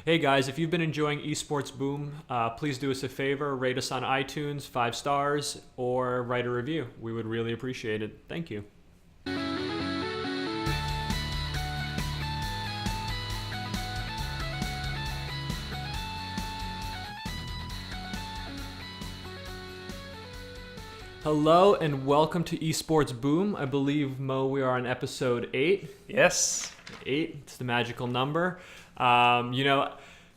Hey guys, if you've been enjoying Esports Boom, please do us a favor, rate us on iTunes, 5 stars, or write a review. We would really appreciate it. Thank you. Hello and welcome to Esports Boom. I believe, Mo, we are on episode 8. Yes. 8, it's the magical number.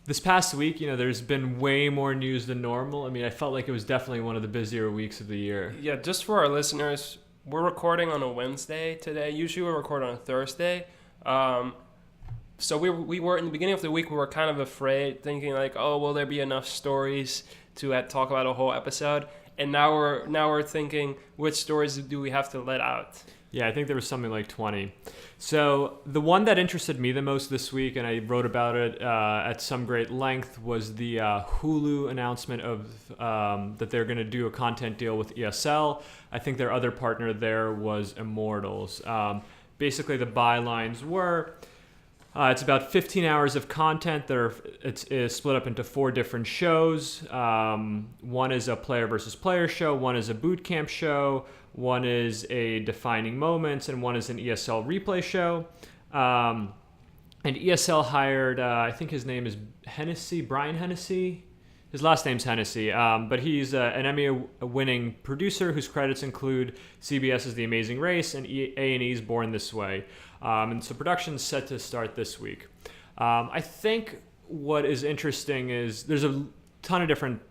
This past week, there's been way more news than normal. I mean, I felt like it was definitely one of the busier weeks of the year. Yeah, just for our listeners, we're recording on a Wednesday today. Usually we record on a Thursday. So we were, in the beginning of the week, we were kind of afraid, thinking like, oh, will there be enough stories to talk about a whole episode? And now we're thinking, which stories do we have to let out? Yeah, I think there was something like 20. So the one that interested me the most this week, and I wrote about it at some great length, was the Hulu announcement of that they're going to do a content deal with ESL. I think their other partner there was Immortals. Basically, the bylines were... it's about 15 hours of content. It is split up into 4 different shows. One is a player versus player show. One is a boot camp show. One is a defining moments, and one is an ESL replay show. And ESL hired, I think his name is Brian Hennessy. His last name's Hennessy, but he's an Emmy-winning producer whose credits include CBS's The Amazing Race and A&E's Born This Way. And so production's set to start this week. I think what is interesting is there's a ton of different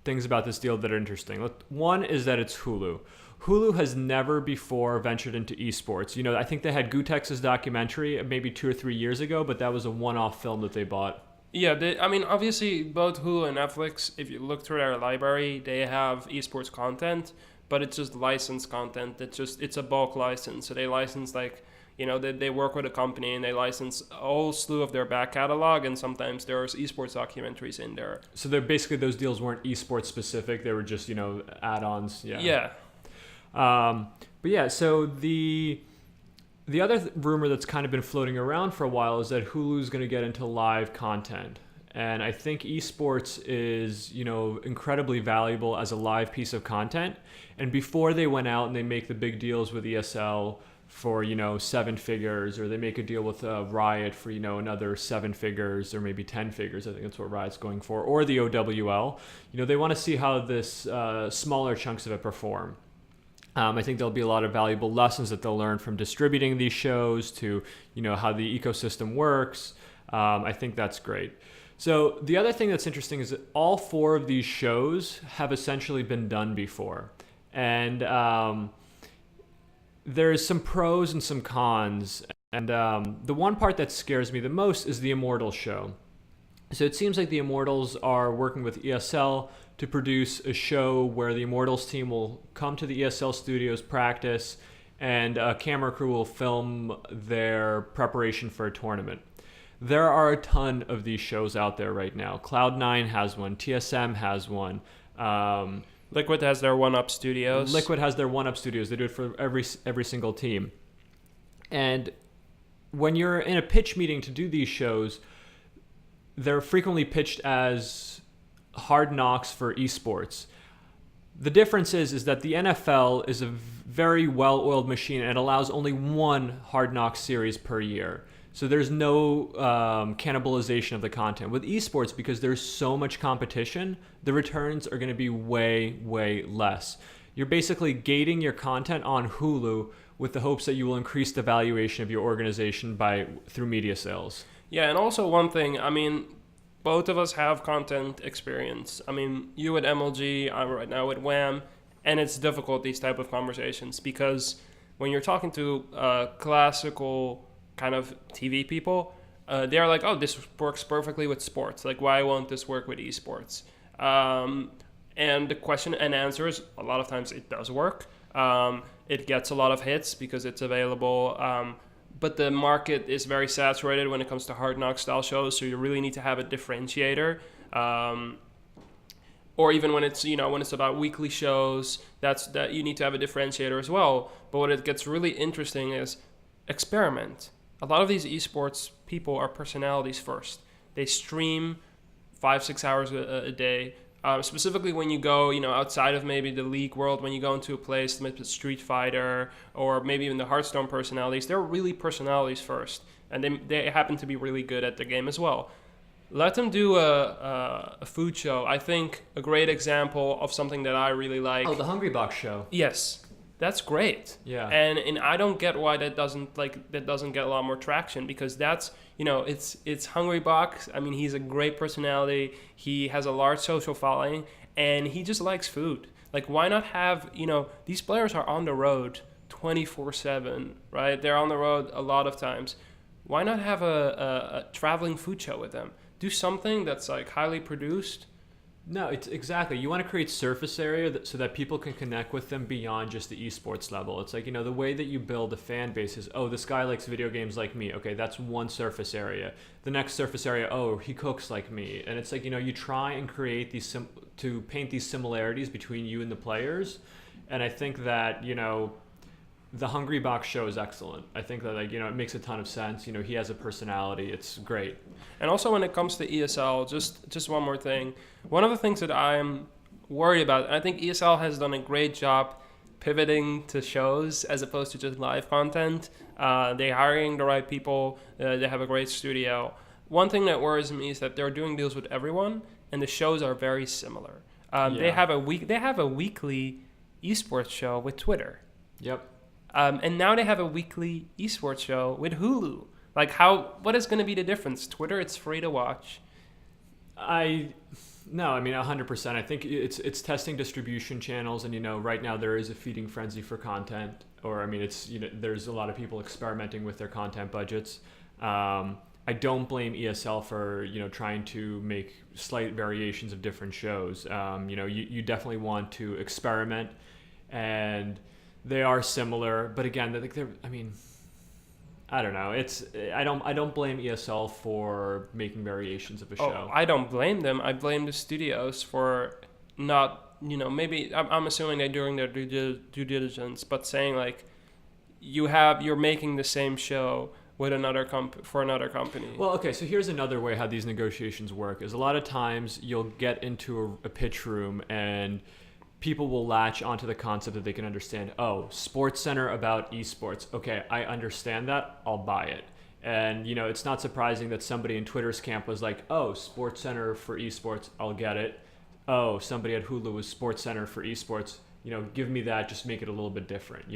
things about this deal that are interesting. One is that it's Hulu. Hulu has never before ventured into esports. I think they had Gutex's documentary maybe 2 or 3 years ago, but that was a one-off film that they bought. Yeah, obviously both Hulu and Netflix, if you look through their library, they have esports content, but it's just licensed content. It's a bulk license. So they license they work with a company and they license a whole slew of their back catalog, and sometimes there's esports documentaries in there. So they're basically, those deals weren't esports specific. They were just, add-ons. Yeah. Yeah. But yeah, so the other rumor that's kind of been floating around for a while is that Hulu's going to get into live content. And I think esports is, incredibly valuable as a live piece of content. And before they went out and they make the big deals with ESL for, 7 figures, or they make a deal with Riot for, another 7 figures or maybe 10 figures. I think that's what Riot's going for, or the OWL. They want to see how this smaller chunks of it perform. I think there'll be a lot of valuable lessons that they'll learn from distributing these shows to, how the ecosystem works. I think that's great. So the other thing that's interesting is that all 4 of these shows have essentially been done before. And there's some pros and some cons. And the one part that scares me the most is the Immortals show. So it seems like the Immortals are working with ESL to produce a show where the Immortals team will come to the ESL studios, practice, and a camera crew will film their preparation for a tournament. There are a ton of these shows out there right now. Cloud9 has one. TSM has one. Liquid has their one-up studios. Liquid has their one-up studios. They do it for every single team. And when you're in a pitch meeting to do these shows, they're frequently pitched as hard knocks for esports. The difference is that the NFL is a very well-oiled machine and it allows only one hard knock series per year. So there's no cannibalization of the content. With esports, because there's so much competition, the returns are going to be way, way less. You're basically gating your content on Hulu with the hopes that you will increase the valuation of your organization through media sales. Yeah, and also one thing, both of us have content experience. You at MLG, I'm right now at WAM, and it's difficult, these type of conversations, because when you're talking to classical kind of TV people, they're like, oh, this works perfectly with sports. Like, why won't this work with esports? And the question and answer is, a lot of times it does work. It gets a lot of hits because it's available. But the market is very saturated when it comes to hard knock style shows, so you really need to have a differentiator. Or even when it's about weekly shows, that you need to have a differentiator as well. But what it gets really interesting is experiment. A lot of these esports people are personalities first. They stream 5-6 hours a day. Specifically when you go, outside of maybe the League world, when you go into a place, maybe Street Fighter or maybe even the Hearthstone personalities, they're really personalities first, and they happen to be really good at the game as well. Let them do a food show. I think a great example of something that I really like. Oh, the Hungry Box show. Yes, that's great. Yeah. And I don't get why that doesn't get a lot more traction, because that's, it's Hungry Box. I mean, he's a great personality. He has a large social following, and he just likes food. Like, why not have, these players are on the road 24/7, right? They're on the road a lot of times. Why not have a traveling food show with them? Do something that's like highly produced. No, it's exactly. You want to create surface area so that people can connect with them beyond just the esports level. It's like, the way that you build a fan base is, oh, this guy likes video games like me. Okay, that's one surface area. The next surface area, oh, he cooks like me. And it's like, you try and create to paint these similarities between you and the players. And I think that, the Hungry Box show is excellent. I think that, it makes a ton of sense. He has a personality. It's great. And also when it comes to ESL, just one more thing. One of the things that I'm worried about, and I think ESL has done a great job pivoting to shows as opposed to just live content. They're hiring the right people. They have a great studio. One thing that worries me is that they're doing deals with everyone, and the shows are very similar. They have a weekly esports show with Twitter. Yep. And now they have a weekly esports show with Hulu. Like, what is going to be the difference? Twitter, it's free to watch. No, I mean 100%. I think it's testing distribution channels, and right now there is a feeding frenzy for content, or I mean it's there's a lot of people experimenting with their content budgets. I don't blame ESL for trying to make slight variations of different shows. You definitely want to experiment, and they are similar, but again, I don't know. I don't blame ESL for making variations of a show. Oh, I don't blame them. I blame the studios for not, maybe I'm assuming they're doing their due diligence, but saying like you're making the same show with for another company. Well, okay, so here's another way how these negotiations work. Is a lot of times you'll get into a pitch room and people will latch onto the concept that they can understand. Oh, Sports Center about esports. Okay, I understand that. I'll buy it. And, it's not surprising that somebody in Twitter's camp was like, oh, Sports Center for esports. I'll get it. Oh, somebody at Hulu was Sports Center for esports. Give me that. Just make it a little bit different.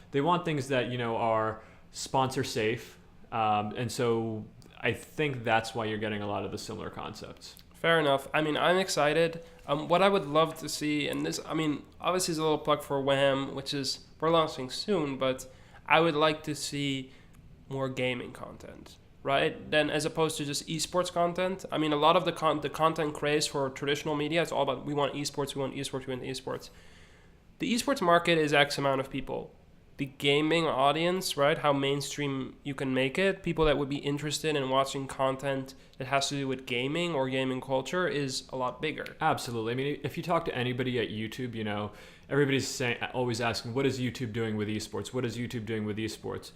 They want things that, are sponsor safe. And so I think that's why you're getting a lot of the similar concepts. Fair enough. I mean, I'm excited. What I would love to see, and this, obviously is a little plug for Wham, which is, we're launching soon, but I would like to see more gaming content, right? Then as opposed to just esports content. I mean, a lot of the content craze for traditional media, it's all about, we want esports, we want esports, we want esports. The esports market is X amount of people. The gaming audience, right? How mainstream you can make it. People that would be interested in watching content that has to do with gaming or gaming culture is a lot bigger. Absolutely. I mean, if you talk to anybody at YouTube, everybody's always asking, what is YouTube doing with esports? What is YouTube doing with esports?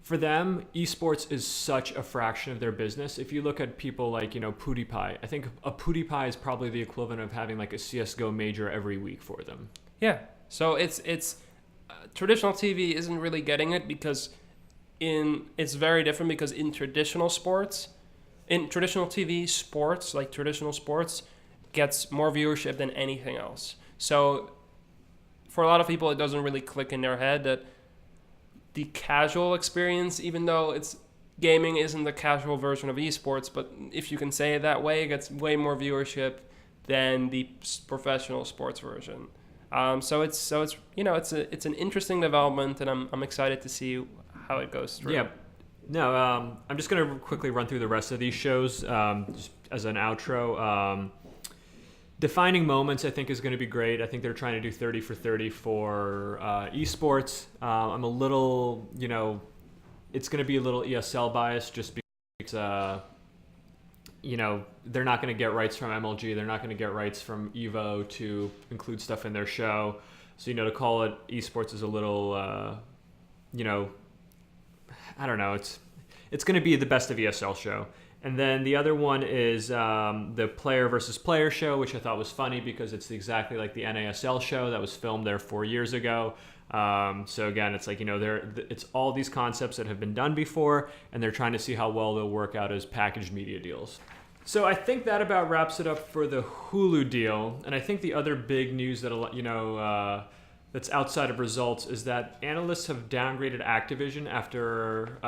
For them, esports is such a fraction of their business. If you look at people like, PewDiePie, I think a PewDiePie is probably the equivalent of having like a CSGO major every week for them. Yeah. So it's traditional TV isn't really getting it because it's very different because in traditional TV, sports, like traditional sports, gets more viewership than anything else. So for a lot of people, it doesn't really click in their head that the casual experience, even though gaming isn't the casual version of esports, but if you can say it that way, it gets way more viewership than the professional sports version. So it's an interesting development, and I'm excited to see how it goes through. Yeah. No, I'm just going to quickly run through the rest of these shows just as an outro. Defining Moments, I think, is going to be great. I think they're trying to do 30 for 30 for esports. I'm a little, it's going to be a little ESL biased just because, they're not going to get rights from MLG. They're not going to get rights from Evo to include stuff in their show. So, to call it esports is a little, I don't know. It's going to be the best of ESL show. And then the other one is the player versus player show, which I thought was funny because it's exactly like the NASL show that was filmed there 4 years ago. So again, it's like, it's all these concepts that have been done before, and they're trying to see how well they'll work out as packaged media deals. So I think that about wraps it up for the Hulu deal. And I think the other big news that that's outside of results is that analysts have downgraded Activision after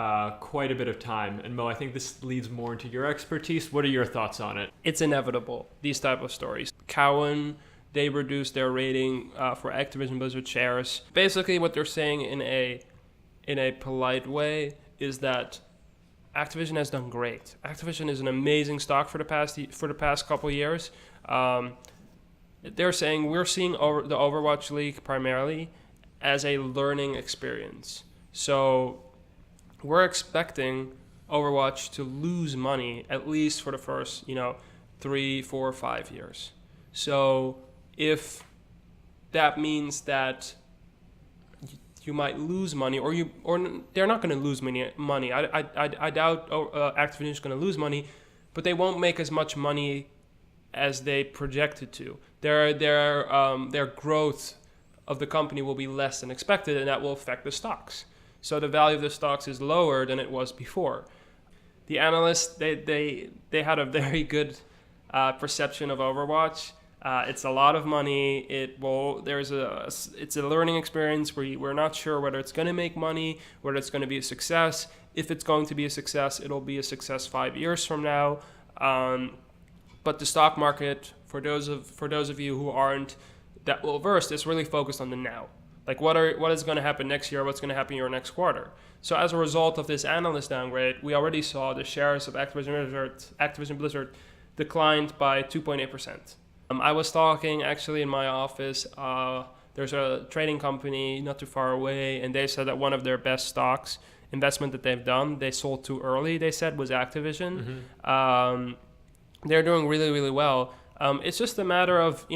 quite a bit of time. And Mo, I think this leads more into your expertise. What are your thoughts on it? It's inevitable, these type of stories. Cowen, they reduced their rating for Activision Blizzard shares. Basically, what they're saying in a polite way is that Activision has done great. Activision is an amazing stock for the past couple years. They're saying we're seeing the Overwatch League primarily as a learning experience. So we're expecting Overwatch to lose money at least for the first 3, 4, 5 years. So if that means that you might lose money, or they're not going to lose money. I doubt Activision is going to lose money, but they won't make as much money as they projected to. Their growth of the company will be less than expected, and that will affect the stocks. So the value of the stocks is lower than it was before. The analysts they had a very good perception of Overwatch. It's a lot of money. It's a learning experience where we're not sure whether it's going to make money, whether it's going to be a success. If it's going to be a success, it'll be a success 5 years from now. But the stock market, for those of you who aren't that well versed, is really focused on the now. Like what is going to happen next year? What's going to happen in your next quarter? So as a result of this analyst downgrade, we already saw the shares of Activision Blizzard declined by 2.8%. I was talking actually in my office. There's a trading company not too far away, and they said that one of their best stocks investment that they've done, they sold too early, they said, was Activision. Mm-hmm. They're doing really, really well. It's just a matter of,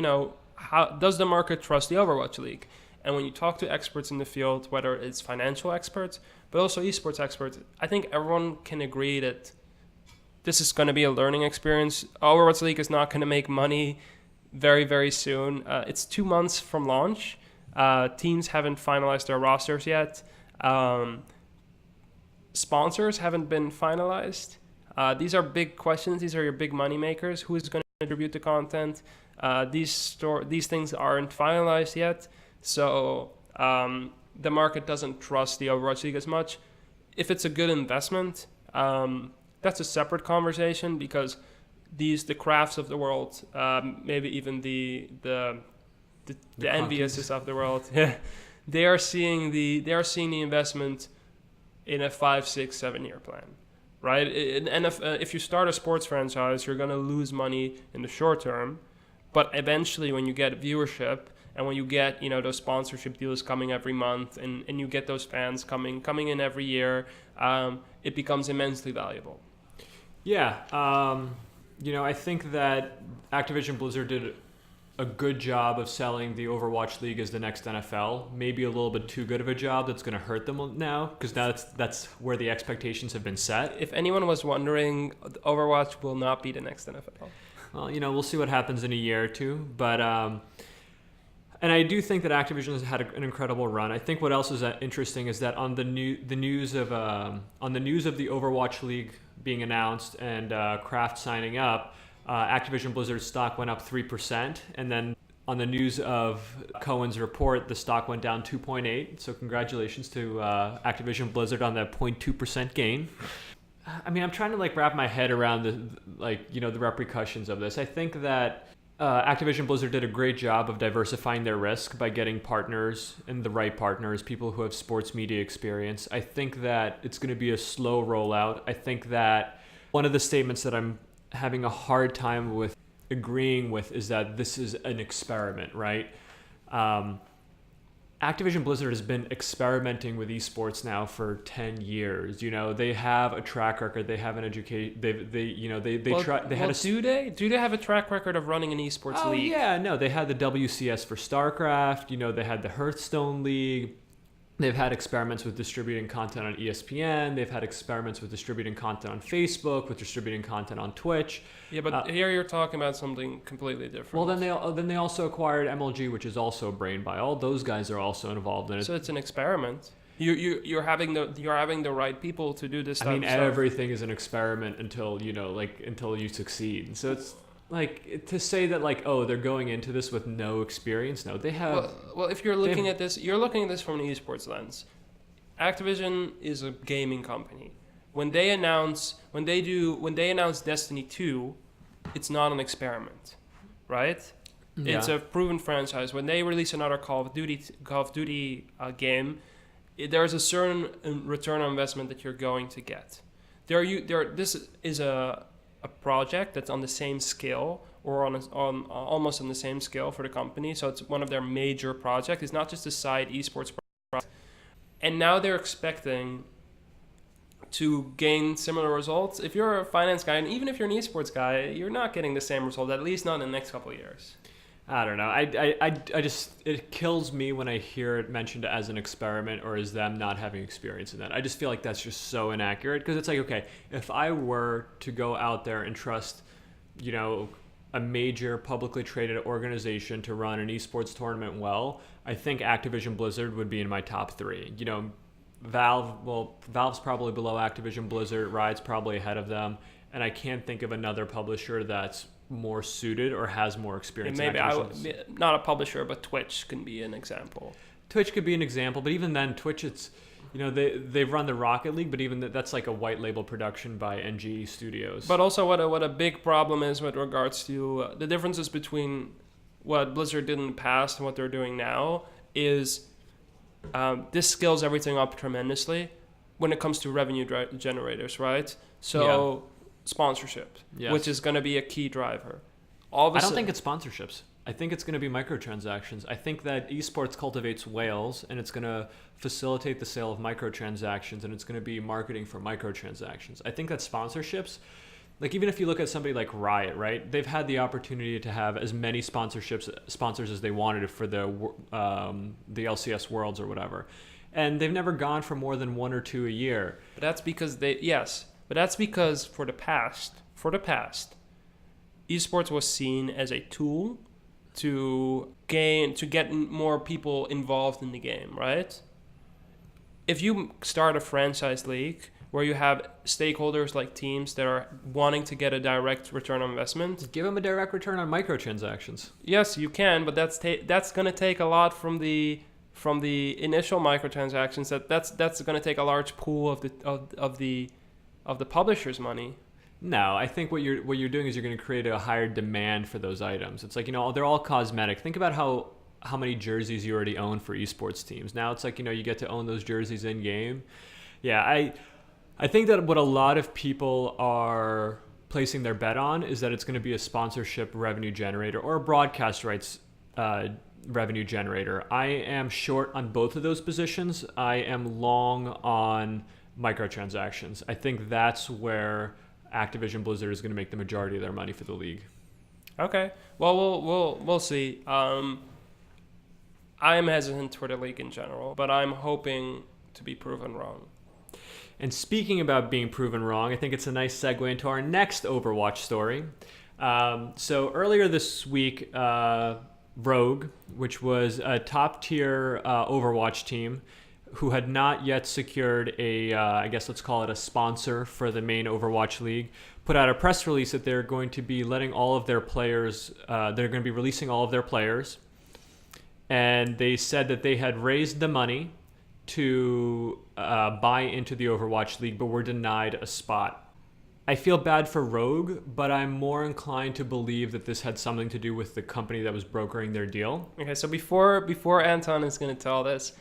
how does the market trust the Overwatch League? And when you talk to experts in the field, whether it's financial experts, but also esports experts, I think everyone can agree that this is going to be a learning experience. Overwatch League is not going to make money very, very soon. It's 2 months from launch. Teams haven't finalized their rosters yet. Sponsors haven't been finalized. These are big questions. These are your big money makers. Who is going to contribute to content? These things aren't finalized yet. So the market doesn't trust the Overwatch League as much. If it's a good investment, that's a separate conversation, because the crafts of the world, maybe even the enviouses of the world, they are seeing the investment in a 5, 6, 7 year plan, right? And if you start a sports franchise, you're going to lose money in the short term, but eventually when you get viewership and when you get those sponsorship deals coming every month, and you get those fans coming in every year, it becomes immensely valuable. Yeah. I think that Activision Blizzard did a good job of selling the Overwatch League as the next NFL. Maybe a little bit too good of a job that's going to hurt them now, because that's where the expectations have been set. If anyone was wondering, Overwatch will not be the next NFL. Well, we'll see what happens in a year or two, but and I do think that Activision has had an incredible run. I think what else is interesting is that on the news of the Overwatch League being announced and Kraft signing up, Activision Blizzard stock went up 3%, and then on the news of Cohen's report, the stock went down 2.8%. So congratulations to Activision Blizzard on that 0.2% gain. I mean, I'm trying to wrap my head around the repercussions of this. I think that Activision Blizzard did a great job of diversifying their risk by getting partners, and the right partners, people who have sports media experience. I think that it's going to be a slow rollout. I think that one of the statements that I'm having a hard time with agreeing with is that this is an experiment, right? Activision Blizzard has been experimenting with esports now for 10 years. They have a track record. They have an education. Do they have a track record of running an esports league? Oh yeah, no. They had the WCS for StarCraft. They had the Hearthstone League. They've had experiments with distributing content on ESPN. They've had experiments with distributing content on Facebook, with distributing content on Twitch. Yeah, but here you're talking about something completely different. Well, then they also acquired MLG, which is also brain by. All those guys are also involved in it. So it's an experiment. You're having the right people to do this. I mean, everything is an experiment until until you succeed. So it's like to say that they're going into this with no experience. No, they have. Well, if you're looking at this, you're looking at this from an esports lens. Activision is a gaming company. When they announce Destiny 2, it's not an experiment, right? Yeah. It's a proven franchise. When they release another Call of Duty game, there's a certain return on investment that you're going to get. This is a project that's on the same scale or on almost on the same scale for the company. So it's one of their major projects. It's not just a side esports project. And now they're expecting to gain similar results. If you're a finance guy, and even if you're an esports guy, you're not getting the same result, at least not in the next couple of years. I don't know. I just, it kills me when I hear it mentioned as an experiment or as them not having experience in that. I just feel like that's just so inaccurate, because it's like, okay, if I were to go out there and trust, a major publicly traded organization to run an esports tournament well, I think Activision Blizzard would be in my top 3. Valve's probably below Activision Blizzard, Riot's probably ahead of them, and I can't think of another publisher that's more suited or has more experience. Maybe not a publisher, but Twitch can be an example. Twitch could be an example, but even then, Twitch, it's they've run the Rocket League, but even that's like a white label production by NG Studios. But also, what a big problem is with regards to the differences between what Blizzard did in the past and what they're doing now is this scales everything up tremendously when it comes to revenue generators, right? So. Yeah. Sponsorship, yes. Which is going to be a key driver. I don't think it's sponsorships. I think it's going to be microtransactions. I think that esports cultivates whales, and it's going to facilitate the sale of microtransactions, and it's going to be marketing for microtransactions. I think that sponsorships, even if you look at somebody like Riot, right? They've had the opportunity to have as many sponsors as they wanted for the LCS Worlds or whatever, and they've never gone for more than 1 or 2 a year. But that's because But that's because for the past, esports was seen as a tool to get more people involved in the game, right? If you start a franchise league where you have stakeholders like teams that are wanting to get a direct return on investment, give them a direct return on microtransactions. Yes, you can, but that's going to take a lot from the initial microtransactions. That's going to take a large pool of the publisher's money. No, I think what you're doing is you're going to create a higher demand for those items. It's like, they're all cosmetic. Think about how many jerseys you already own for esports teams. Now it's like, you get to own those jerseys in game. Yeah, I think that what a lot of people are placing their bet on is that it's going to be a sponsorship revenue generator or a broadcast rights revenue generator. I am short on both of those positions. I am long on microtransactions. I think that's where Activision Blizzard is going to make the majority of their money for the league. Okay. Well, we'll see. I am hesitant for the league in general, but I'm hoping to be proven wrong. And speaking about being proven wrong, I think it's a nice segue into our next Overwatch story. So earlier this week, Rogue, which was a top-tier Overwatch team, who had not yet secured I guess let's call it a sponsor for the main Overwatch League, put out a press release that they're going to be letting all of their players, they're going to be releasing all of their players. And they said that they had raised the money to buy into the Overwatch League, but were denied a spot. I feel bad for Rogue, but I'm more inclined to believe that this had something to do with the company that was brokering their deal. Okay, so before Anton is going to tell this,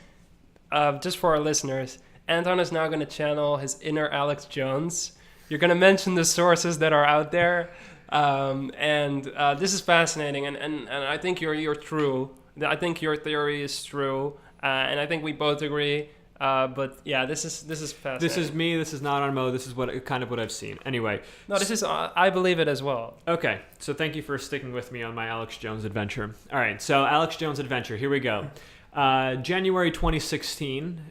just for our listeners, Anton is now going to channel his inner Alex Jones. You're going to mention the sources that are out there, and this is fascinating. And I think you're true. I think your theory is true, and I think we both agree. But yeah, this is fascinating. This is me. This is not on Mo. This is what I've seen. Anyway, no, this is I believe it as well. Okay, so thank you for sticking with me on my Alex Jones adventure. All right, so Alex Jones adventure. Here we go. January 2016,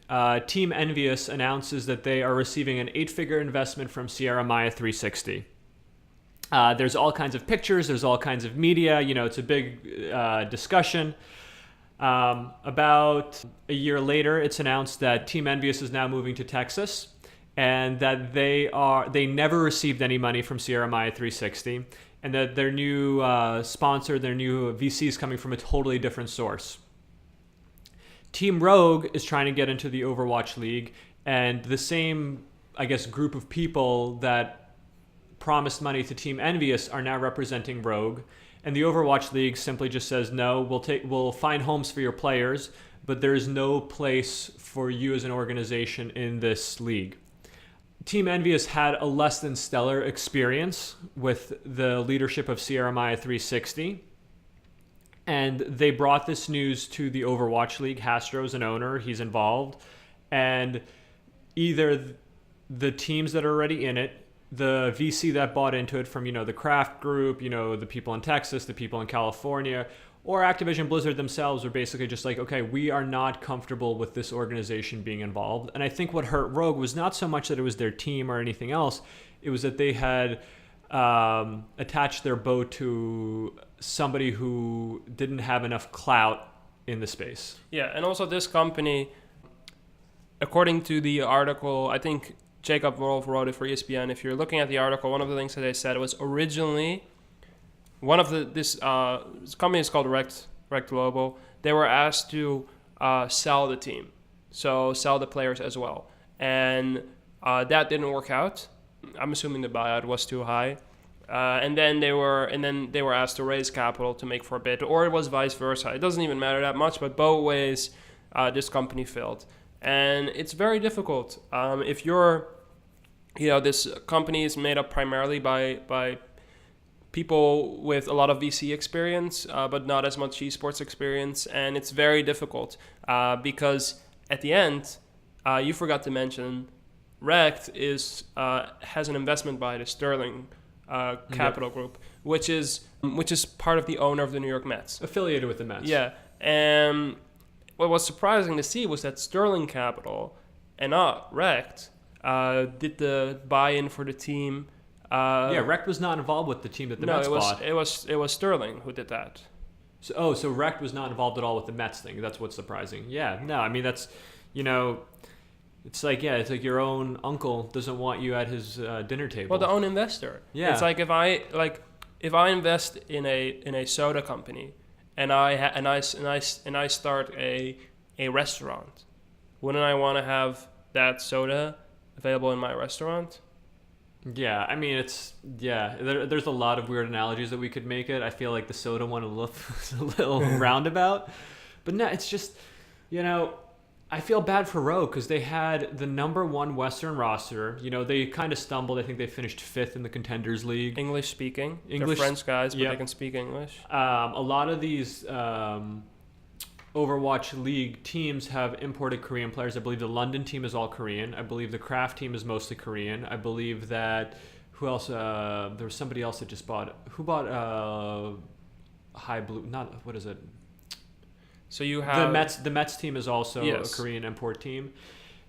Team Envious announces that they are receiving an 8-figure investment from Sierra Maya 360. There's all kinds of pictures, there's all kinds of media, it's a big discussion. About a year later, it's announced that Team Envious is now moving to Texas, and that they never received any money from Sierra Maya 360, and that their new sponsor, their new VC is coming from a totally different source. Team Rogue is trying to get into the Overwatch League, and the same, group of people that promised money to Team Envious are now representing Rogue. And the Overwatch League simply just says, no, we'll find homes for your players, but there's no place for you as an organization in this league. Team Envious had a less than stellar experience with the leadership of Sierra Maya 360. And they brought this news to the Overwatch League. Hastro's an owner, he's involved. And either the teams that are already in it, the VC that bought into it from, the Kraft Group, the people in Texas, the people in California, or Activision Blizzard themselves were basically just like, okay, we are not comfortable with this organization being involved. And I think what hurt Rogue was not so much that it was their team or anything else, it was that they had attached their bow to somebody who didn't have enough clout in the space. Yeah, and also this company, according to the article, I think Jacob Wolf wrote it for ESPN. If you're looking at the article, one of the things that they said was originally this company is called Rect Global. They were asked to sell the team, so sell the players as well, and that didn't work out. I'm assuming the buyout was too high, and then they were asked to raise capital to make for a bid, or it was vice versa. It doesn't even matter that much, but both ways, this company failed, and it's very difficult. If you're, this company is made up primarily by people with a lot of VC experience, but not as much esports experience, and it's very difficult because at the end, you forgot to mention, Rect has an investment by the Sterling Capital Group, which is part of the owner of the New York Mets, affiliated with the Mets. Yeah, and what was surprising to see was that Sterling Capital and not Rect did the buy-in for the team. Rect was not involved with the team that the Mets bought. It was Sterling who did that. So Rect was not involved at all with the Mets thing. That's what's surprising. Yeah, no, I mean that's, it's like your own uncle doesn't want you at his dinner table. Well, the own investor. Yeah, it's like if I invest in a soda company, and I start a restaurant, wouldn't I want to have that soda available in my restaurant? Yeah, I mean, there's a lot of weird analogies that we could make it. I feel like the soda one was a little roundabout. But no, it's just, I feel bad for Rogue because they had the number one Western roster. They kind of stumbled. I think they finished 5th in the Contenders League. English speaking. They're French guys, but they can speak English. A lot of these Overwatch League teams have imported Korean players. I believe the London team is all Korean. I believe the Kraft team is mostly Korean. I believe that, who else? There was somebody else that just bought. Who bought High Blue? Not, what is it? So you have the Mets team is also a Korean import team.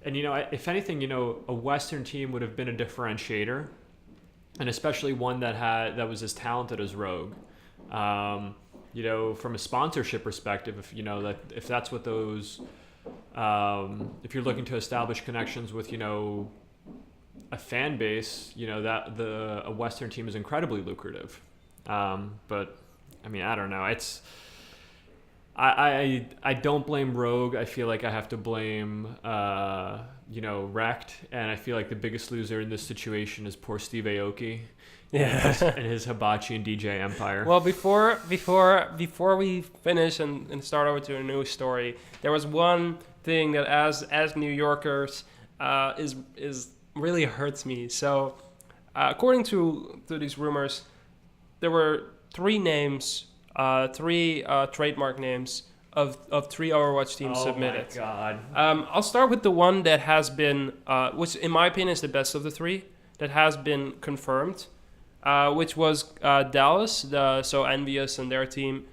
And if anything, a Western team would have been a differentiator, and especially one that was as talented as Rogue. From a sponsorship perspective, if that's what those, if you're looking to establish connections with, a fan base, that a Western team is incredibly lucrative. But I mean, I don't know. I don't blame Rogue. I feel like I have to blame, Rect, and I feel like the biggest loser in this situation is poor Steve Aoki. And his hibachi and DJ empire. Well, before we finish and start over to a new story, there was one thing that as New Yorkers is really hurts me. So, according to these rumors, there were 3 names, 3 trademark names of 3 Overwatch teams submitted. Oh my god! I'll start with the one that has been, which in my opinion is the best of the 3, that has been confirmed. Which was Dallas, so Envious and their team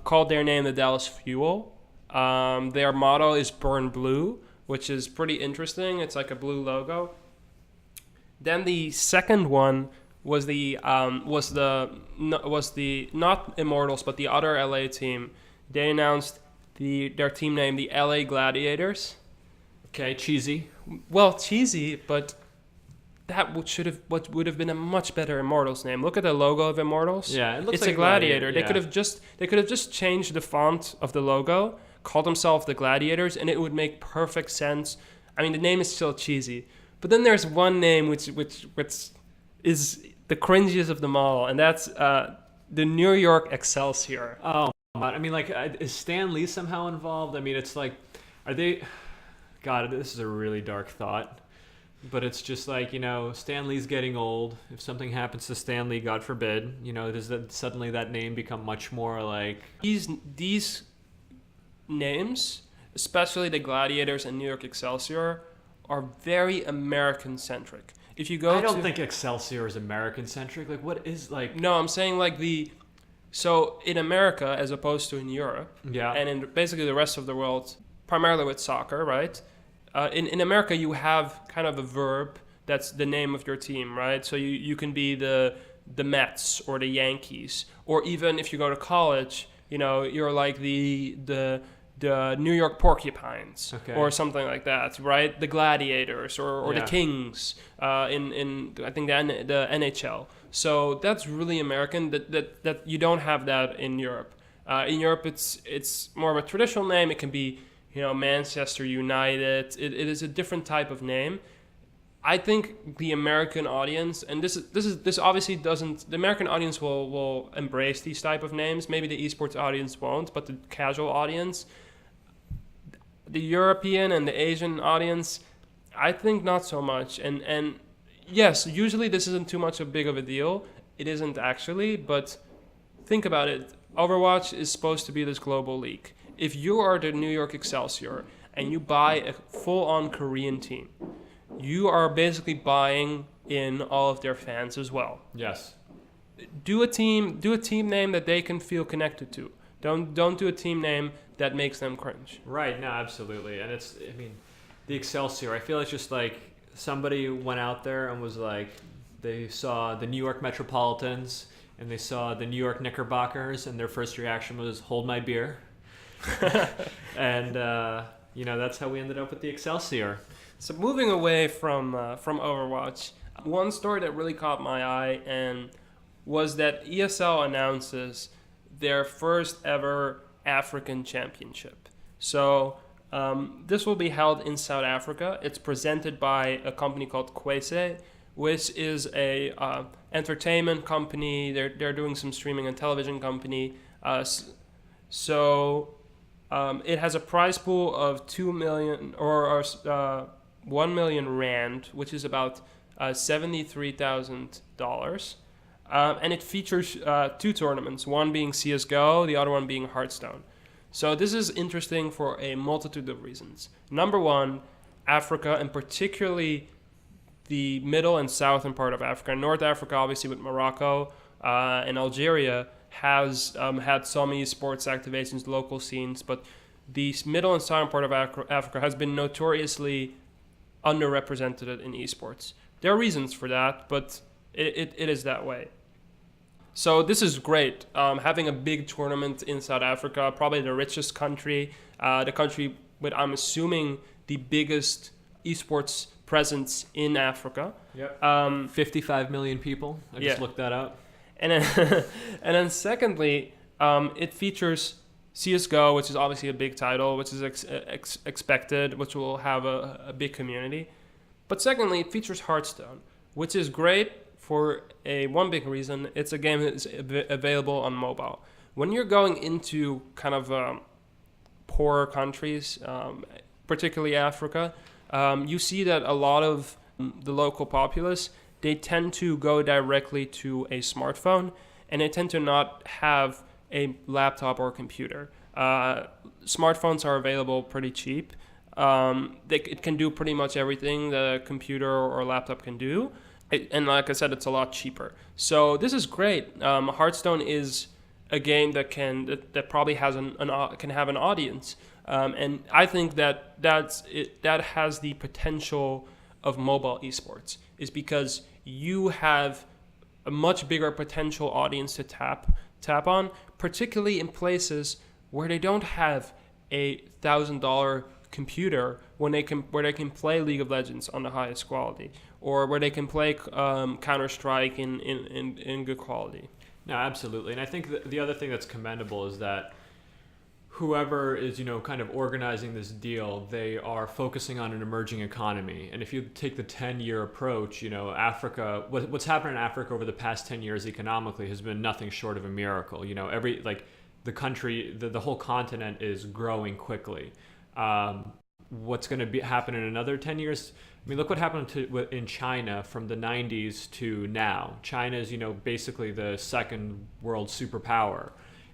called their name the Dallas Fuel. Their motto is Burn Blue, which is pretty interesting. It's like a blue logo. Then the second one was the not Immortals, but the other LA team. They announced their team name, the LA Gladiators. Okay, cheesy. Well, cheesy, but that would have been a much better Immortals name. Look at the logo of Immortals. Yeah, it looks it's like a gladiator. Yeah. They could have just changed the font of the logo, called themselves the Gladiators, and it would make perfect sense. I mean, the name is still cheesy, but then there's one name which is the cringiest of them all, and that's the New York Excelsior. Oh, I mean, like, is Stan Lee somehow involved? I mean, it's like, are they? God, this is a really dark thought. But it's just like, Stan Lee's getting old. If something happens to Stan Lee, God forbid, does that suddenly that name become much more like... These names, especially the Gladiators and New York Excelsior, are very American-centric. If you go I don't think Excelsior is American-centric. Like, what is, like... No, I'm saying, like, So, in America, as opposed to in Europe, yeah, and in basically the rest of the world, primarily with soccer, right? In America, you have kind of a verb that's the name of your team, right? So you can be the Mets or the Yankees, or even if you go to college, you're like the New York Porcupines, okay, or something like that, right? The Gladiators or the Kings in I think the NHL. So that's really American. That you don't have that in Europe. In Europe, it's more of a traditional name. It can be Manchester United. It is a different type of name. I think the American audience, and this obviously doesn't. The American audience will embrace these type of names. Maybe the esports audience won't, but the casual audience, the European and the Asian audience, I think not so much. And yes, usually this isn't too much big of a deal. It isn't actually, but think about it. Overwatch is supposed to be this global league. If you are the New York Excelsior and you buy a full-on Korean team, you are basically buying in all of their fans as well. Yes. Do a team name that they can feel connected to. Don't do a team name that makes them cringe. Right. No, absolutely. And the Excelsior. I feel it's just like somebody went out there and was like, they saw the New York Metropolitans and they saw the New York Knickerbockers, and their first reaction was, "Hold my beer." And that's how we ended up with the Excelsior. So moving away from Overwatch, one story that really caught my eye and was that ESL announces their first ever African championship. So this will be held in South Africa. It's presented by a company called Kwese, which is a entertainment company. They're doing some streaming and television company. It has a prize pool of 2 million or 1 million rand, which is about $73,000. And it features two tournaments, one being CSGO, the other one being Hearthstone. So this is interesting for a multitude of reasons. Number one, Africa, and particularly the middle and southern part of Africa. North Africa, obviously, with Morocco and Algeria, has had some esports activations, local scenes, but the middle and southern part of Africa has been notoriously underrepresented in esports. There are reasons for that, but it is that way. So this is great, having a big tournament in South Africa, probably the richest country, the country with, I'm assuming, the biggest esports presence in Africa. Yep. 55 million people. I just looked that up. And then, and then secondly, it features CSGO, which is obviously a big title, which is expected, which will have a big community. But secondly, it features Hearthstone, which is great for one big reason. It's a game that is available on mobile. When you're going into kind of poorer countries, particularly Africa, you see that a lot of the local populace, they tend to go directly to a smartphone, and they tend to not have a laptop or computer. Smartphones are available pretty cheap. It can do pretty much everything the computer or laptop can do. And like I said, it's a lot cheaper. So this is great. Hearthstone is a game that probably has can have an audience. And I think that has the potential of mobile esports, is because you have a much bigger potential audience to tap on, particularly in places where they don't have a $1,000 computer where they can play League of Legends on the highest quality, or where they can play Counter-Strike in good quality. No, absolutely. And I think the other thing that's commendable is that whoever is, kind of organizing this deal, they are focusing on an emerging economy. And if you take the 10-year approach, Africa, what's happened in Africa over the past 10 years economically has been nothing short of a miracle. The country, the whole continent is growing quickly. What's going to happen in another 10 years? I mean, look what happened in China from the 90s to now. China is, basically the second world superpower.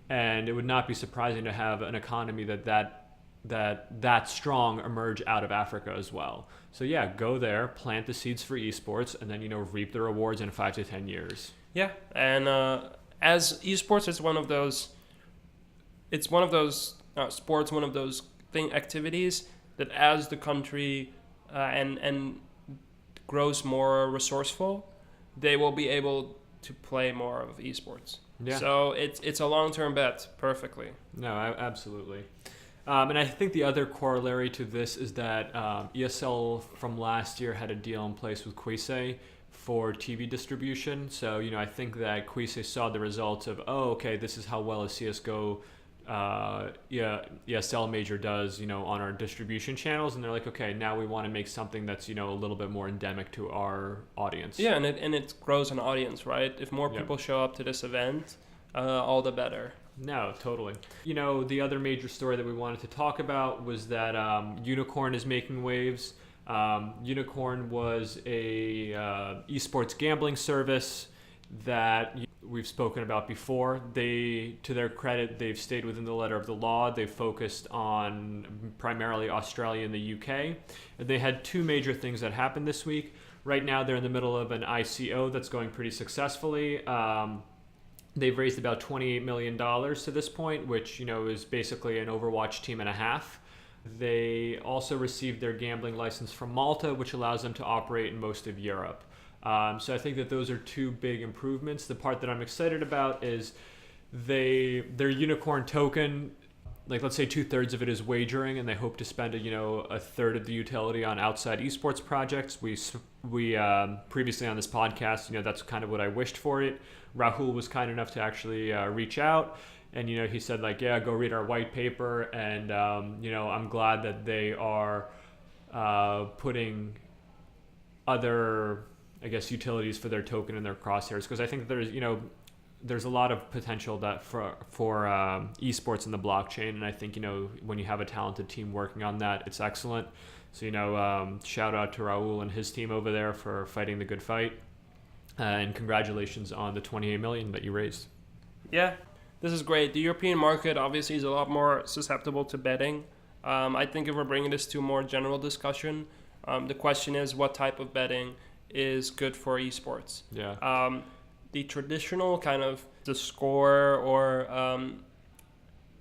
And it would not be surprising to have an economy that strong emerge out of Africa as well. So yeah, go there, plant the seeds for esports, and then reap the rewards in 5 to 10 years. Yeah, and as esports is one of those sports, one of those activities that as the country and grows more resourceful, they will be able to play more of esports. Yeah. So it's a long-term bet, perfectly. No, absolutely. And I think the other corollary to this is that ESL from last year had a deal in place with Kwese for TV distribution. So, I think that Kwese saw the results of, this is how well a CSGO ESL major does, on our distribution channels, and they're like, okay, now we want to make something that's, a little bit more endemic to our audience. Yeah, and it grows an audience, right? If more people show up to this event, all the better. No, totally. The other major story that we wanted to talk about was that Unikorn is making waves. Unikorn was a esports gambling service that we've spoken about before. To their credit, they've stayed within the letter of the law. They've focused on primarily Australia and the UK. And they had two major things that happened this week. Right now, they're in the middle of an ICO that's going pretty successfully. They've raised about $28 million to this point, which, is basically an Overwatch team and a half. They also received their gambling license from Malta, which allows them to operate in most of Europe. So I think that those are two big improvements. The part that I'm excited about is their Unikorn token, like let's say 2/3 of it is wagering, and they hope to spend a third of the utility on outside esports projects. We previously on this podcast, that's kind of what I wished for it. Rahul was kind enough to actually reach out, and he said go read our white paper, and I'm glad that they are putting other, I guess, utilities for their token in their crosshairs, because I think there's a lot of potential that for esports in the blockchain, and I think when you have a talented team working on that, it's excellent. So shout out to Rahul and his team over there for fighting the good fight, and congratulations on the 28 million that you raised. Yeah, this is great. The European market obviously is a lot more susceptible to betting. I think if we're bringing this to a more general discussion, the question is what type of betting is good for esports. Yeah. The traditional kind of the score or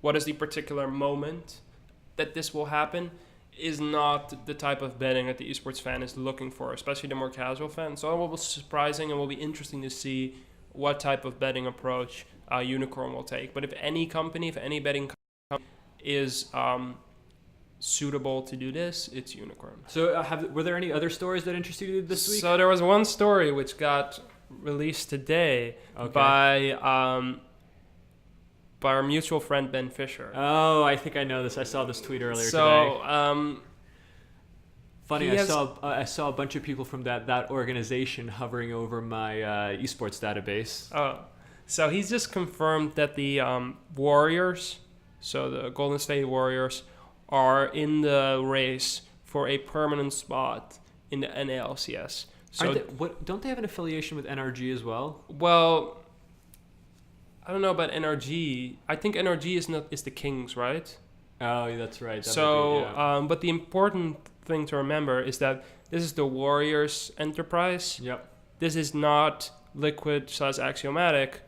what is the particular moment that this will happen is not the type of betting that the esports fan is looking for, especially the more casual fan. So it will be surprising and will be interesting to see what type of betting approach Unikorn will take. But if any betting company is suitable to do this, it's Unikorn. So were there any other stories that interested you this week? So there was one story which got released today by our mutual friend Ben Fisher. Oh, I think I know this. I saw this tweet earlier today. So funny, I saw a bunch of people from that organization hovering over my esports database. Oh, so he's just confirmed that the Warriors, so the Golden State Warriors, are in the race for a permanent spot in the NALCS. So don't they have an affiliation with NRG as well? Well, I don't know about NRG. I think NRG is the Kings, right? Oh, that's right. But the important thing to remember is that this is the Warriors enterprise. Yep. This is not Liquid / Axiomatic,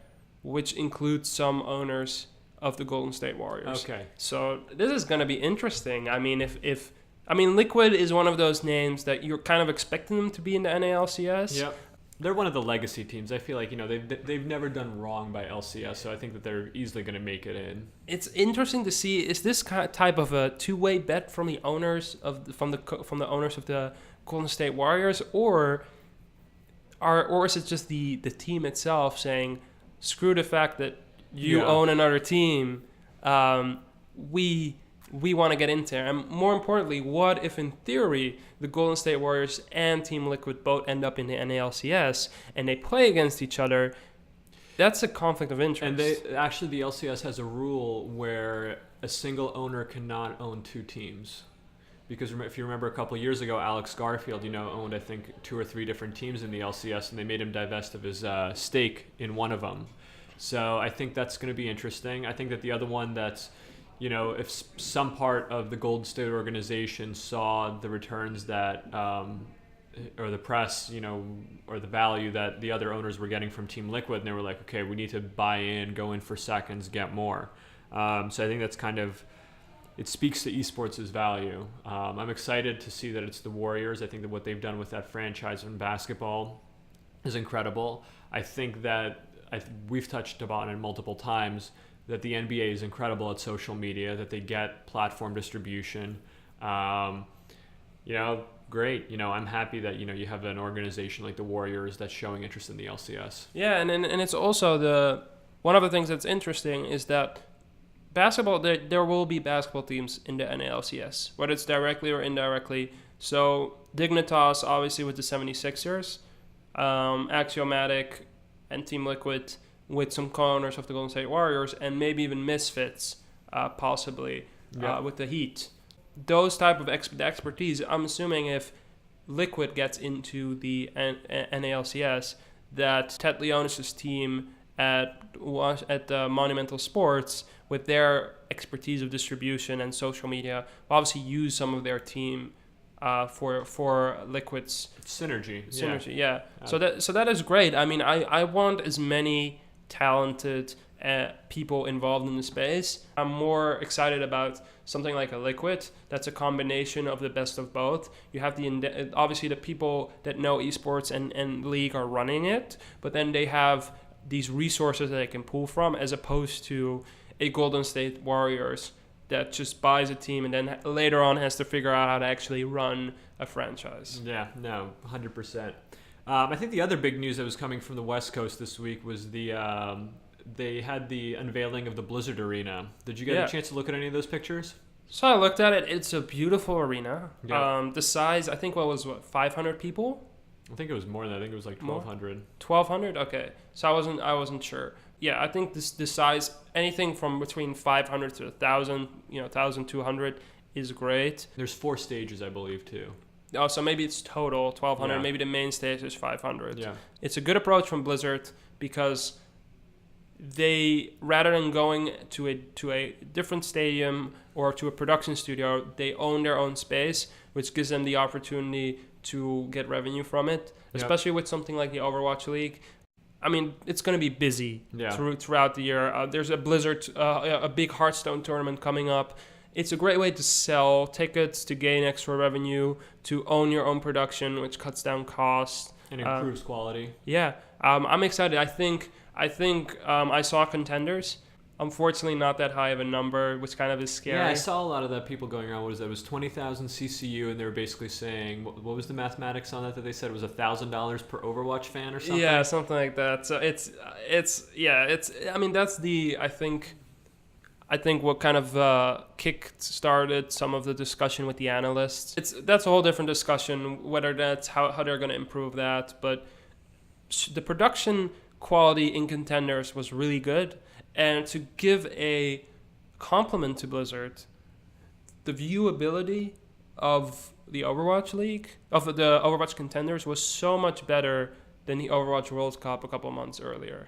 which includes some owners of the Golden State Warriors. Okay. So this is going to be interesting. I mean, if Liquid is one of those names that you're kind of expecting them to be in the NALCS. Yep. They're one of the legacy teams. I feel like, they've never done wrong by LCS, so I think that they're easily going to make it in. It's interesting to see, is this type of a two-way bet from the owners from the owners of the Golden State Warriors, or is it just the team itself saying, screw the fact that you own another team, we want to get into there. And more importantly, what if in theory the Golden State Warriors and Team Liquid both end up in the NALCS and they play against each other? That's a conflict of interest. And the LCS has a rule where a single owner cannot own two teams. Because if you remember a couple of years ago, Alex Garfield, owned, I think, 2 or 3 different teams in the LCS, and they made him divest of his stake in one of them. So I think that's going to be interesting. I think that the other one that's, if some part of the Golden State organization saw the returns that, or the press, or the value that the other owners were getting from Team Liquid, and they were like, okay, we need to buy in, go in for seconds, get more. So I think that's it speaks to esports' value. I'm excited to see that it's the Warriors. I think that what they've done with that franchise in basketball is incredible. I think that we've touched upon it multiple times, that the NBA is incredible at social media, that they get platform distribution. Great. I'm happy that, you have an organization like the Warriors that's showing interest in the LCS. Yeah, and it's also one of the things that's interesting is that basketball, there will be basketball teams in the NALCS, whether it's directly or indirectly. So Dignitas, obviously, with the 76ers, Axiomatic, and Team Liquid with some co-owners of the Golden State Warriors, and maybe even Misfits, possibly, with the Heat. Those type of expertise, I'm assuming if Liquid gets into the NALCS, that Ted Leonis' team at Monumental Sports, with their expertise of distribution and social media, will obviously use some of their team for Liquid's synergy. Yeah. So that is great. I mean, I want as many talented people involved in the space. I'm more excited about something like a Liquid that's a combination of the best of both. You have obviously the people that know esports and league are running it, but then they have these resources that they can pull from, as opposed to a Golden State Warriors that just buys a team and then later on has to figure out how to actually run a franchise. Yeah, no, 100%. I think the other big news that was coming from the West Coast this week was they had the unveiling of the Blizzard Arena. Did you get a chance to look at any of those pictures? So I looked at it. It's a beautiful arena. Yeah. The size, I think, 500 people? I think it was more than that. I think it was like 1,200. 1,200? Okay. So I wasn't sure. Yeah, I think this size, anything from between 500 to 1,000, 1,200 is great. There's 4 stages, I believe, too. Oh, so maybe it's total 1,200. Yeah. Maybe the main stage is 500. Yeah. It's a good approach from Blizzard because they, rather than going to a different stadium or to a production studio, they own their own space, which gives them the opportunity to get revenue from it, especially with something like the Overwatch League. I mean, it's going to be busy throughout the year. There's a Blizzard, a big Hearthstone tournament coming up. It's a great way to sell tickets, to gain extra revenue, to own your own production, which cuts down costs. And improves quality. Yeah, I'm excited. I think I saw Contenders. Unfortunately, not that high of a number, which kind of is scary. Yeah, I saw a lot of that people going around. What was that? It was 20,000 CCU, and they were basically saying, what was the mathematics on that they said? It was $1,000 per Overwatch fan or something? Yeah, something like that. So it's I mean, that's I think what kind of kick-started some of the discussion with the analysts. That's a whole different discussion, whether that's how they're going to improve that. But the production quality in Contenders was really good. And to give a compliment to Blizzard, the viewability of the Overwatch League, of the Overwatch Contenders, was so much better than the Overwatch World Cup a couple months earlier.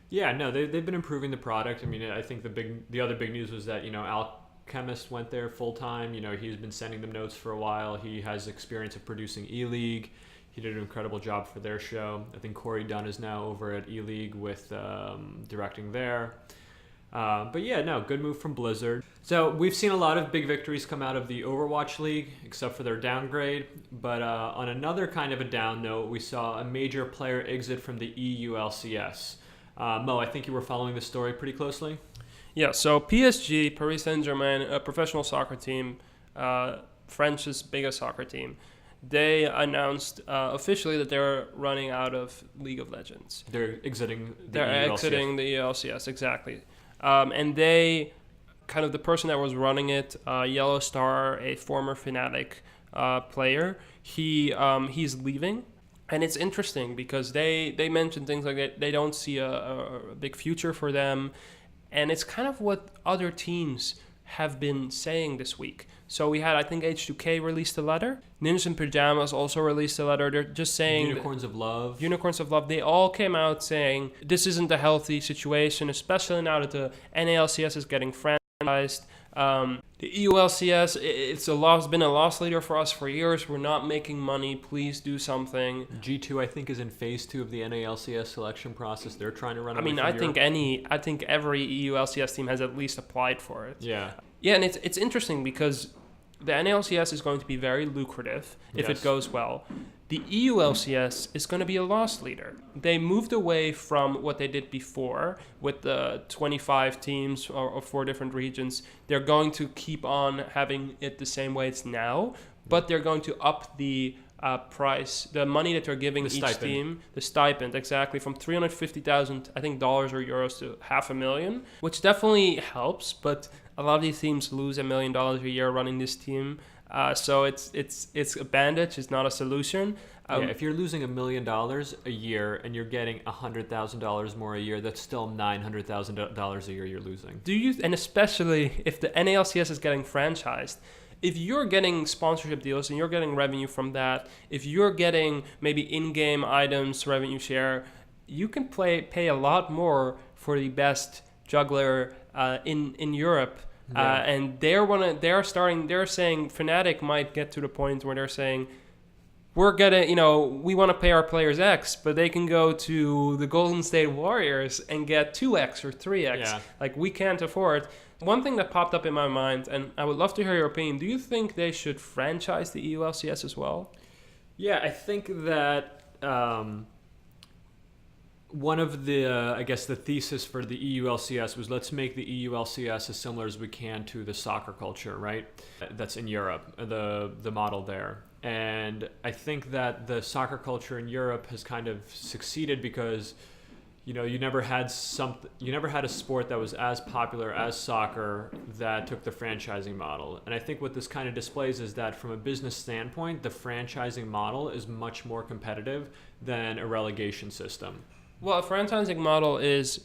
Yeah, no, they've been improving the product. I mean, I think the other big news was that, Alchemist went there full time. He's been sending them notes for a while. He has experience of producing E-League. He did an incredible job for their show. I think Corey Dunn is now over at E-League with directing there. But yeah, no, good move from Blizzard. So we've seen a lot of big victories come out of the Overwatch League, except for their downgrade. But on another kind of a down note, we saw a major player exit from the EULCS. Mo, I think you were following this story pretty closely. Yeah, so PSG, Paris Saint-Germain, a professional soccer team, France's biggest soccer team, they announced officially that they're running out of League of Legends. They're exiting the They're EULCS. exiting the LCS, exactly. And they, kind of the person that was running it, Yellow Star, a former Fnatic player, he's leaving. And it's interesting because they mentioned things like that. They don't see a big future for them. And it's kind of what other teams have been saying this week. So we had, I think, H2K released a letter. Ninjas in Pajamas also released a letter. They're just saying... Unicorns of Love. Unicorns of Love. They all came out saying this isn't a healthy situation, especially now that the NALCS is getting franchised. The EULCS, it's been a loss leader for us for years. We're not making money. Please do something. G2, I think, is in phase 2 of the NALCS selection process. They're trying to run. I mean, I think every EULCS team has at least applied for it. Yeah. Yeah, and it's interesting because the NALCS is going to be very lucrative if it goes well. The EULCS is going to be a loss leader. They moved away from what they did before with the 25 teams or 4 different regions. They're going to keep on having it the same way it's now, but they're going to up the price, the money that they're giving each team, the stipend, exactly, from 350,000, I think, dollars or euros to $500,000, which definitely helps, but a lot of these teams lose $1 million a year running this team. So it's a bandage. It's not a solution. If you're losing $1 million a year and you're getting $100,000 more a year, that's still $900,000 a year you're losing. And especially if the NALCS is getting franchised, if you're getting sponsorship deals and you're getting revenue from that, if you're getting maybe in-game items, revenue share, you can pay a lot more for the best juggler in Europe. Yeah. And they're saying Fnatic might get to the point where they're saying, we want to pay our players X, but they can go to the Golden State Warriors and get 2X or 3X. Yeah. Like, we can't afford. One thing that popped up in my mind, and I would love to hear your opinion, do you think they should franchise the EULCS as well? Yeah, I think that one of the, the thesis for the EULCS was let's make the EULCS as similar as we can to the soccer culture, right? That's in Europe, the model there. And I think that the soccer culture in Europe has kind of succeeded because, you never had a sport that was as popular as soccer that took the franchising model. And I think what this kind of displays is that from a business standpoint, the franchising model is much more competitive than a relegation system. Well, a franchising model is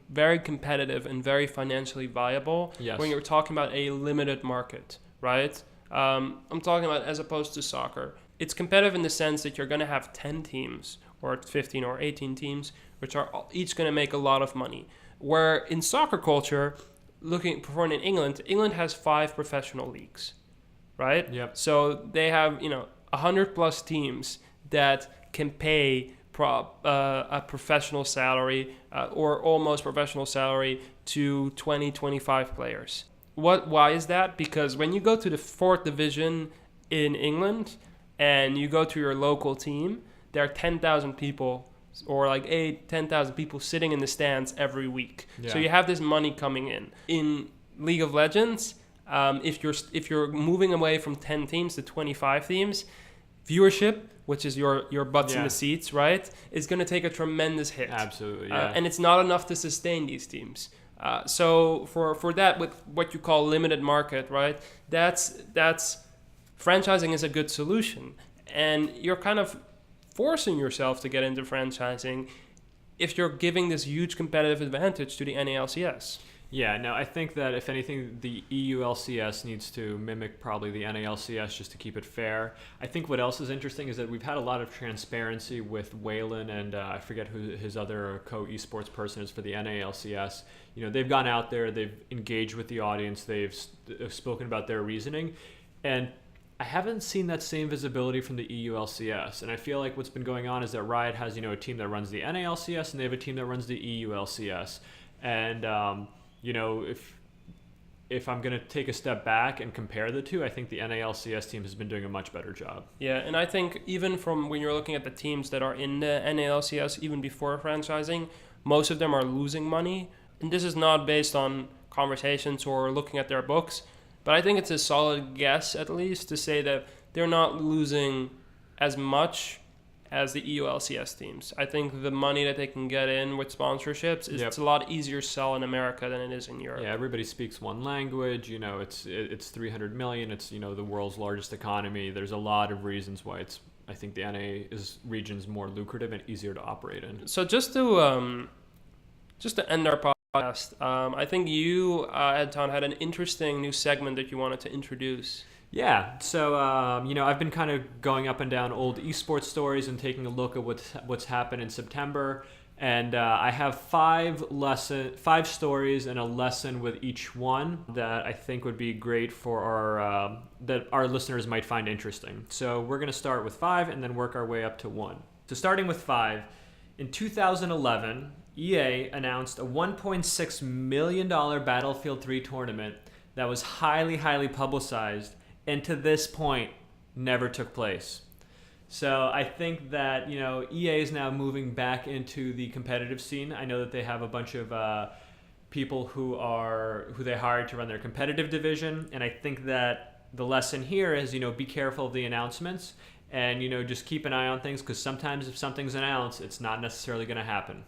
very competitive and very financially viable when you're talking about a limited market, right? I'm talking about as opposed to soccer. It's competitive in the sense that you're going to have 10 teams or 15 or 18 teams, which are each going to make a lot of money. Where in soccer culture, performing in England has 5 professional leagues, right? Yep. So they have 100 plus teams that can pay a professional salary or almost professional salary to 20, 25 players. Why is that? Because when you go to the 4th division in England and you go to your local team, there are 10,000 people or 10,000 people sitting in the stands every week. Yeah. So you have this money coming in. In League of Legends, if you're moving away from 10 teams to 25 teams, viewership, which is your butts in the seats, right, is going to take a tremendous hit. Absolutely, yeah. And it's not enough to sustain these teams. So for that, with what you call limited market, right, that's franchising is a good solution. And you're kind of forcing yourself to get into franchising if you're giving this huge competitive advantage to the NALCS. Yeah, no, I think that if anything, the EULCS needs to mimic probably the NALCS just to keep it fair. I think what else is interesting is that we've had a lot of transparency with Waylon and I forget who his other co-esports person is for the NALCS. They've gone out there, they've engaged with the audience, they've spoken about their reasoning, and I haven't seen that same visibility from the EULCS. And I feel like what's been going on is that Riot has, a team that runs the NALCS and they have a team that runs the EULCS. And if I'm going to take a step back and compare the two, I think the NALCS team has been doing a much better job. Yeah, and I think even from when you're looking at the teams that are in the NALCS, even before franchising, most of them are losing money. And this is not based on conversations or looking at their books, but I think it's a solid guess, at least, to say that they're not losing as much as the EULCS teams. I think the money that they can get in with sponsorships is it's a lot easier to sell in America than it is in Europe. Yeah, everybody speaks one language. It's 300 million. It's the world's largest economy. There's a lot of reasons why I think the NA region's more lucrative and easier to operate in. So just to end our podcast, I think you, Edton, had an interesting new segment that you wanted to introduce. Yeah, so I've been kind of going up and down old esports stories and taking a look at what's happened in September, and I have five stories and a lesson with each one that I think would be great for that our listeners might find interesting. So we're going to start with 5 and then work our way up to 1. So starting with 5, in 2011, EA announced a $1.6 million Battlefield 3 tournament that was highly, highly publicized, and to this point never took place. So I think that EA is now moving back into the competitive scene. I know that they have a bunch of people who they hired to run their competitive division, and I think that the lesson here is be careful of the announcements and just keep an eye on things, because sometimes if something's announced, it's not necessarily going to happen.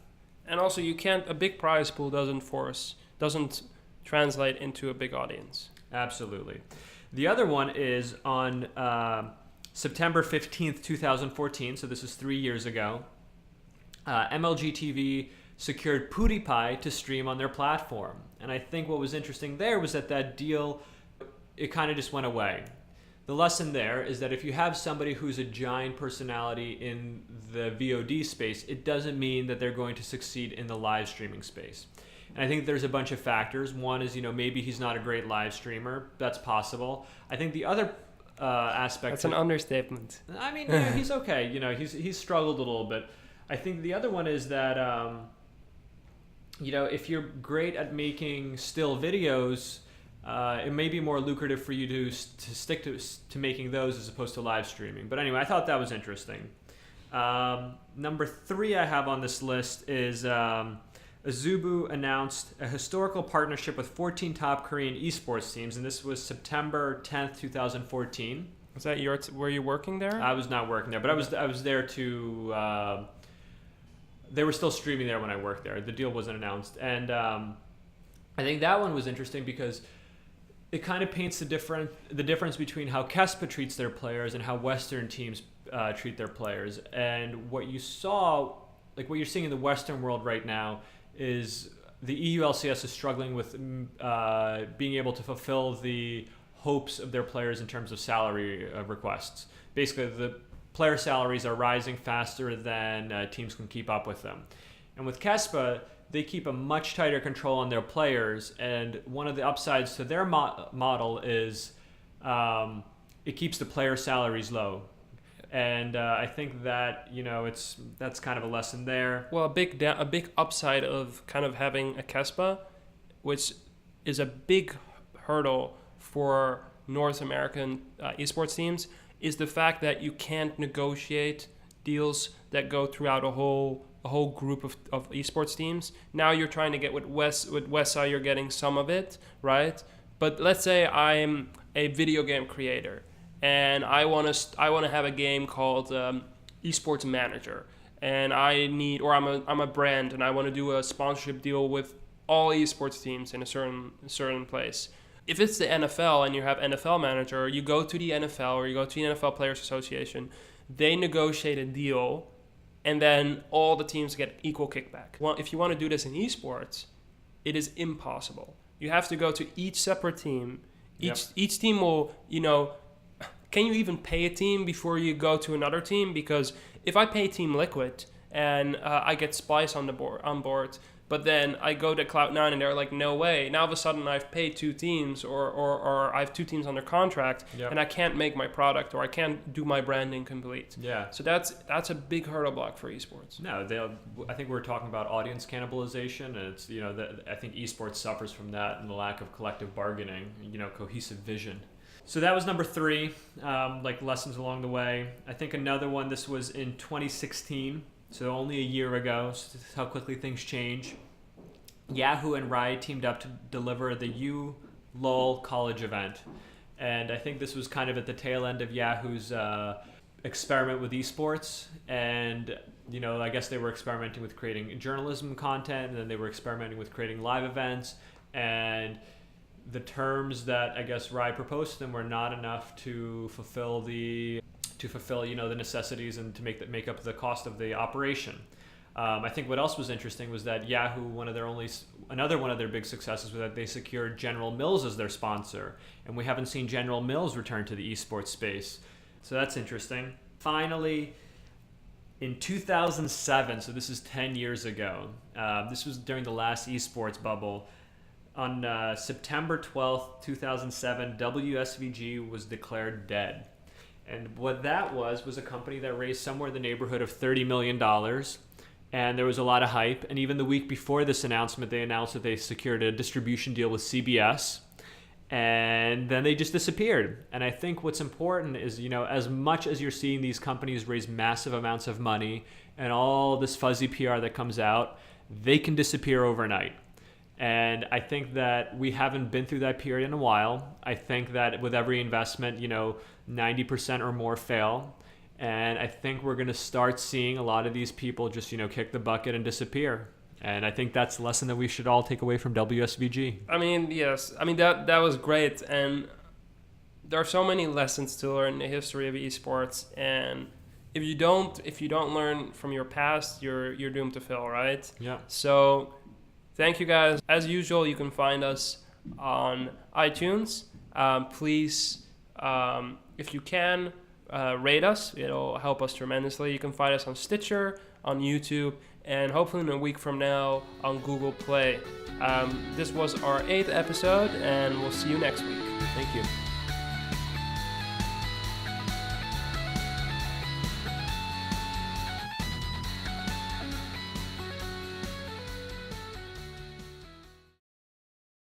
And also, a big prize pool doesn't translate into a big audience. Absolutely. The other one is on September 15th, 2014, so this is 3 years ago. MLG TV secured PewDiePie to stream on their platform. And I think what was interesting there was that deal, it kind of just went away. The lesson there is that if you have somebody who's a giant personality in the VOD space, it doesn't mean that they're going to succeed in the live streaming space. And I think there's a bunch of factors. One is, maybe he's not a great live streamer. That's possible. I think the other aspect... That's an understatement. I mean, he's okay. He's struggled a little bit. I think the other one is that, if you're great at making still videos, it may be more lucrative for you to stick to making those as opposed to live streaming. But anyway, I thought that was interesting. Number 3 I have on this list is... Azubu announced a historical partnership with 14 top Korean esports teams, and this was September 10th, 2014. Was that were you working there? I was not working there, but I was there to... they were still streaming there when I worked there. The deal wasn't announced. And I think that one was interesting because it kind of paints the difference between how KESPA treats their players and how Western teams treat their players. And what you're seeing in the Western world right now is the EULCS is struggling with being able to fulfill the hopes of their players in terms of salary requests. Basically, the player salaries are rising faster than teams can keep up with them. And with KESPA, they keep a much tighter control on their players, and one of the upsides to their model is it keeps the player salaries low. And I think that that's kind of a lesson there. Well, a big upside of kind of having a KESPA, which is a big hurdle for North American esports teams, is the fact that you can't negotiate deals that go throughout a whole group of esports teams. Now you're trying to get with Wesa, you're getting some of it, right? But let's say I'm a video game creator, and I want to have a game called Esports Manager, and I'm a brand, and I want to do a sponsorship deal with all esports teams in a certain place. If it's the NFL and you have NFL Manager, you go to the NFL or you go to the NFL Players Association, they negotiate a deal, and then all the teams get equal kickback. Well, if you want to do this in esports, it is impossible. You have to go to each separate team. Each team will, can you even pay a team before you go to another team? Because if I pay Team Liquid and I get Splice on board, But then I go to Cloud9 and they're like, no way. Now all of a sudden I've paid 2 teams or I have 2 teams under contract and I can't make my product or I can't do my branding complete. Yeah. So that's a big hurdle block for esports. No, I think we're talking about audience cannibalization, and it's, I think esports suffers from that and the lack of collective bargaining, cohesive vision. So that was number 3, lessons along the way. I think another one, this was in 2016. So only a year ago, so this is how quickly things change. Yahoo and Riot teamed up to deliver the U-LOL college event. And I think this was kind of at the tail end of Yahoo's experiment with esports. And, I guess they were experimenting with creating journalism content, and then they were experimenting with creating live events. And the terms that I guess Riot proposed to them were not enough to fulfill the necessities and to make up the cost of the operation. I think what else was interesting was that Yahoo, another one of their big successes was that they secured General Mills as their sponsor, and we haven't seen General Mills return to the esports space. So that's interesting. Finally, in 2007, so this is 10 years ago, this was during the last esports bubble, on September 12th, 2007, WSVG was declared dead. And what that was a company that raised somewhere in the neighborhood of $30 million. And there was a lot of hype. And even the week before this announcement, they announced that they secured a distribution deal with CBS. And then they just disappeared. And I think what's important is, as much as you're seeing these companies raise massive amounts of money and all this fuzzy PR that comes out, they can disappear overnight. And I think that we haven't been through that period in a while. I think that with every investment, 90% or more fail. And I think we're going to start seeing a lot of these people just, kick the bucket and disappear. And I think that's a lesson that we should all take away from WSVG. I mean, yes. I mean, that was great. And there are so many lessons to learn in the history of esports. And if you don't learn from your past, you're doomed to fail, right? Yeah. So thank you guys. As usual, you can find us on iTunes. Please, if you can, rate us. It'll help us tremendously. You can find us on Stitcher, on YouTube, and hopefully in a week from now on Google Play. This was our 8th episode, and we'll see you next week. Thank you.